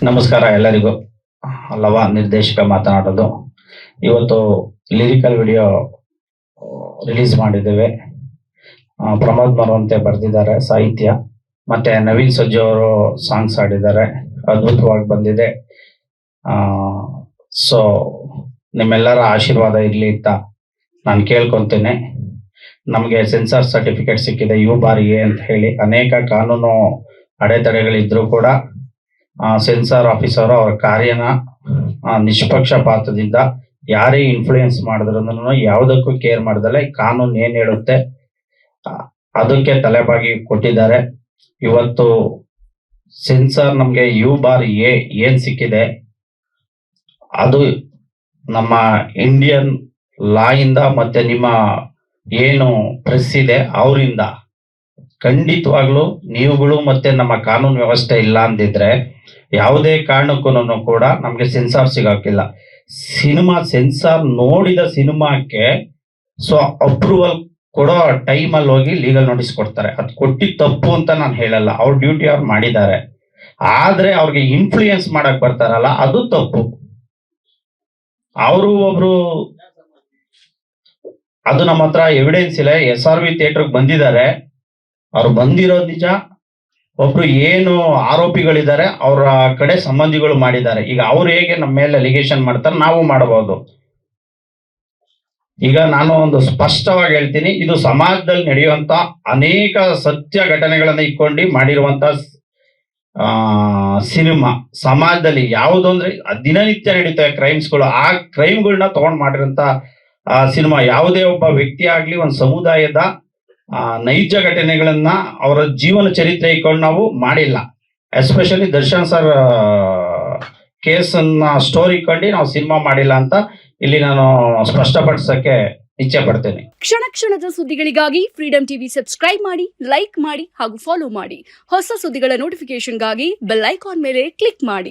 ನಮಸ್ಕಾರ ಎಲ್ಲರಿಗೂ. ಲವ ನಿರ್ದೇಶಕ ಮಾತನಾಡೋದು. ಇವತ್ತು ಲಿರಿಕಲ್ ವಿಡಿಯೋ ರಿಲೀಸ್ ಮಾಡಿದ್ದೇವೆ. ಪ್ರಮೋದ್ ಮರವಂತೆ ಬರೆದಿದ್ದಾರೆ ಸಾಹಿತ್ಯ, ಮತ್ತೆ ನವೀನ್ ಸಜ್ಜು ಅವರು ಸಾಂಗ್ಸ್ ಆಡಿದ್ದಾರೆ. ಅದ್ಭುತವಾಗಿ ಬಂದಿದೆ. ಸೊ ನಿಮ್ಮೆಲ್ಲರ ಆಶೀರ್ವಾದ ಇರಲಿ ಅಂತ ನಾನು ಕೇಳ್ಕೊತೇನೆ. ನಮಗೆ ಸೆನ್ಸಾರ್ ಸರ್ಟಿಫಿಕೇಟ್ ಸಿಕ್ಕಿದೆ ಬಾರಿಗೆ ಅಂತ ಹೇಳಿ. ಅನೇಕ ಕಾನೂನು ಅಡೆತಡೆಗಳಿದ್ರೂ ಕೂಡ ಸೆನ್ಸಾರ್ ಆಫೀಸರ್ ಅವರ ಕಾರ್ಯನ ನಿಷ್ಪಕ್ಷಪಾತದಿಂದ ಯಾರೇ ಇನ್ಫ್ಲೂಯೆನ್ಸ್ ಮಾಡಿದ್ರು ಯಾವುದಕ್ಕೂ ಕೇರ್ ಮಾಡ್ದಲೆ ಕಾನೂನು ಏನ್ ಹೇಳುತ್ತೆ ಅದಕ್ಕೆ ತಲೆಬಾಗಿ ಕೊಟ್ಟಿದ್ದಾರೆ. ಇವತ್ತು ಸೆನ್ಸಾರ್ ನಮ್ಗೆ ಬಾರ್ ಏನ್ ಸಿಕ್ಕಿದೆ ಅದು ನಮ್ಮ ಇಂಡಿಯನ್ ಲಾ ಇಂದ ಮತ್ತೆ ನಿಮ್ಮ ಏನು ಪ್ರೆಸ್ ಇದೆ ಅವರಿಂದ. ಖಂಡಿತವಾಗ್ಲೂ ನೀವುಗಳು ಮತ್ತೆ ನಮ್ಮ ಕಾನೂನು ವ್ಯವಸ್ಥೆ ಇಲ್ಲ ಅಂದಿದ್ರೆ ಯಾವುದೇ ಕಾರಣಕ್ಕೂ ಕೂಡ ನಮ್ಗೆ ಸೆನ್ಸಾರ್ ಸಿಗೋಕಿಲ್ಲ. ಸಿನಿಮಾ ಸೆನ್ಸಾರ್ ನೋಡಿದ ಸಿನಿಮಾಕ್ಕೆ ಸೊ ಅಪ್ರೂವಲ್ ಕೊಡೋ ಟೈಮಲ್ಲಿ ಹೋಗಿ ಲೀಗಲ್ ನೋಟಿಸ್ ಕೊಡ್ತಾರೆ. ಅದು ಕೊಟ್ಟಿದ್ದು ತಪ್ಪು ಅಂತ ನಾನು ಹೇಳಲ್ಲ, ಅವ್ರ ಡ್ಯೂಟಿ ಅವ್ರು ಮಾಡಿದ್ದಾರೆ. ಆದ್ರೆ ಅವ್ರಿಗೆ ಇನ್ಫ್ಲೂಯೆನ್ಸ್ ಮಾಡಕ್ ಬರ್ತಾರಲ್ಲ ಅದು ತಪ್ಪು. ಅವರು ಒಬ್ರು ಅದು ನಮ್ಮ ಹತ್ರ ಎವಿಡೆನ್ಸ್ ಇಲ್ಲ. SRV ಥಿಯೇಟರ್ಗೆ ಬಂದಿದ್ದಾರೆ, ಅವ್ರು ಬಂದಿರೋದು ನಿಜ. ಒಬ್ರು ಏನು ಆರೋಪಿಗಳಿದ್ದಾರೆ ಅವರ ಕಡೆ ಸಂಬಂಧಿಗಳು ಮಾಡಿದ್ದಾರೆ. ಈಗ ಅವ್ರು ಹೇಗೆ ನಮ್ಮ ಮೇಲೆ ಅಲಿಗೇಷನ್ ಮಾಡ್ತಾರೆ ನಾವು ಮಾಡಬಹುದು. ಈಗ ನಾನು ಒಂದು ಸ್ಪಷ್ಟವಾಗಿ ಹೇಳ್ತೀನಿ, ಇದು ಸಮಾಜದಲ್ಲಿ ನಡೆಯುವಂತ ಅನೇಕ ಸತ್ಯ ಘಟನೆಗಳನ್ನ ಇಟ್ಕೊಂಡು ಮಾಡಿರುವಂತ ಸಿನಿಮಾ. ಸಮಾಜದಲ್ಲಿ ಯಾವುದು ಅಂದ್ರೆ ದಿನನಿತ್ಯ ನಡೀತವೆ ಕ್ರೈಮ್ಸ್ಗಳು. ಆ ಕ್ರೈಮ್ಗಳನ್ನ ತಗೊಂಡ್ ಮಾಡಿರೋಂತ ಸಿನಿಮಾ. ಯಾವುದೇ ಒಬ್ಬ ವ್ಯಕ್ತಿ ಆಗ್ಲಿ ಒಂದು ಸಮುದಾಯದ ನೈಜ ಘಟನೆಗಳನ್ನ ಅವರ ಜೀವನ ಚರಿತ್ರೆ ಇಟ್ಕೊಂಡು ನಾವು ಮಾಡಿಲ್ಲ. ಎಸ್ಪೆಷಲಿ ದರ್ಶನ್ ಸರ್ ಕೇಸ್ ಅನ್ನ ಸ್ಟೋರಿ ಇಟ್ಕೊಂಡು ನಾವು ಸಿನಿಮಾ ಮಾಡಿಲ್ಲ ಅಂತ ಇಲ್ಲಿ ನಾನು ಸ್ಪಷ್ಟಪಡಿಸಕ್ಕೆ ಇಚ್ಛೆ ಪಡ್ತೇನೆ. ಕ್ಷಣ ಕ್ಷಣದ ಸುದ್ದಿಗಳಿಗಾಗಿ ಫ್ರೀಡಂ ಟಿವಿ ಸಬ್ಸ್ಕ್ರೈಬ್ ಮಾಡಿ, ಲೈಕ್ ಮಾಡಿ ಹಾಗೂ ಫಾಲೋ ಮಾಡಿ. ಹೊಸ ಸುದ್ದಿಗಳ ನೋಟಿಫಿಕೇಶನ್ಗಾಗಿ ಬೆಲ್ ಐಕಾನ್ ಮೇಲೆ ಕ್ಲಿಕ್ ಮಾಡಿ.